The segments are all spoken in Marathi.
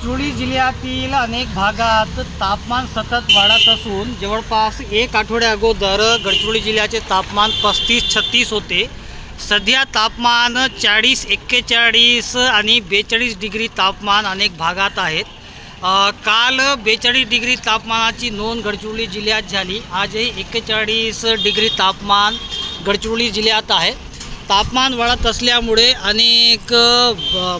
गडचिरोली जिल्ह्यातील अनेक भागात तापमान सतत वाढत असून जवळपास एक आठवड्या अगोदर गडचिरोली जिल्ह्याचे तापमान 35-36 होते। सध्या तापमान 40-41 आणि 42 डिग्री तापमान अनेक भागात आहेत। काल 42 डिग्री तापमानाची नोंद गडचिरोली जिल्ह्यात झाली। आजही 41 डिग्री तापमान गडचिरोली जिल्ह्यात आहे। तापमान वाढत असल्यामुळे अनेक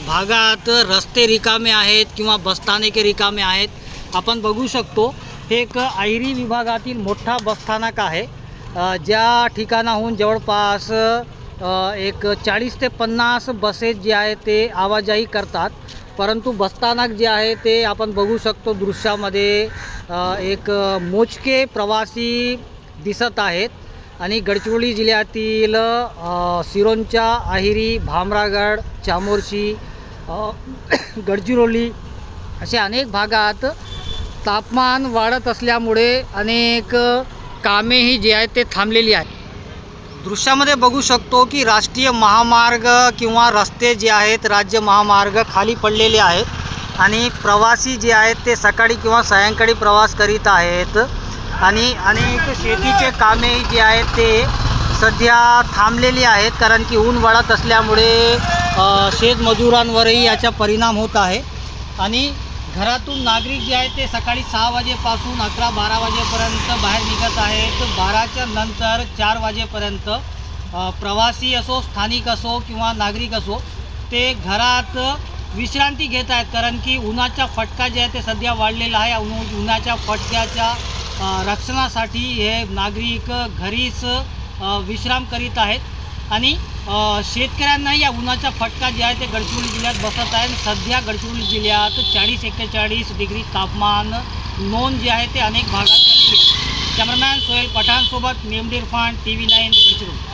भागात रस्ते रिकामे आहेत किंवा बसस्थानके रिकामे आहेत। आपण बघू शकतो हे एक अहिरी विभागातील मोठा बसस्थानक आहे, ज्या ठिकाणाहून जवळपास एक 40 ते 50 बसेस जे आहेत ते आवाजाही करतात, परंतु बसस्थानक जे आहे ते आपण बघू शकतो दृश्यामध्ये एक मोजके प्रवासी दिसत आहेत। आणि गडचिरोली जिल्ह्यातील सिरोंचा, अहिरी, भामरागड, चामोर्शी, गडचिरोली असे अनेक भागात तापमान वाढत असल्यामुळे अनेक कामेही जे आहेत ते थांबलेली आहेत। दृश्यामध्ये बघू शकतो की राष्ट्रीय महामार्ग किंवा रस्ते जे आहेत, राज्य महामार्ग खाली पडलेले आहेत आणि प्रवासी जे आहेत ते सकाळी किंवा सायंकाळी प्रवास करीत आहेत आणि अनेक शेतीचे कामे जे आहेत ते सध्या थांबलेली आहेत, कारण की ऊन वाढत असल्यामुळे शेतमजुरांवरही याचा परिणाम होत आहे। आणि घरातून नागरिक जे आहेत ते सकाळी 6 वाजेपासून 11-12 वाजेपर्यंत बाहेर निघत आहेत। 12च्या नंतर 4 वाजेपर्यंत प्रवासी असो, स्थानिक असो किंवा नागरिक असो, ते घरात विश्रांती घेत आहेत, कारण की उन्हाचा फटका जे आहे ते सध्या वाढलेला आहे। उन्हाच्या फटक्याच्या रक्षणासाठी हे नागरिक घरीच विश्राम करीत आहेत आणि शेतकऱ्यांनाही या उन्हाचा फटका जे आहे ते गडचिरोली जिल्ह्यात बसत आहे। सध्या गडचिरोली जिल्ह्यात 40-41 डिग्री तापमान नोंद जे आहे ते अनेक भागात झालेली आहे। कॅमेरामॅन सोहेल पठाणसोबत मेमडी इरफान, TV9 गडचिरोली।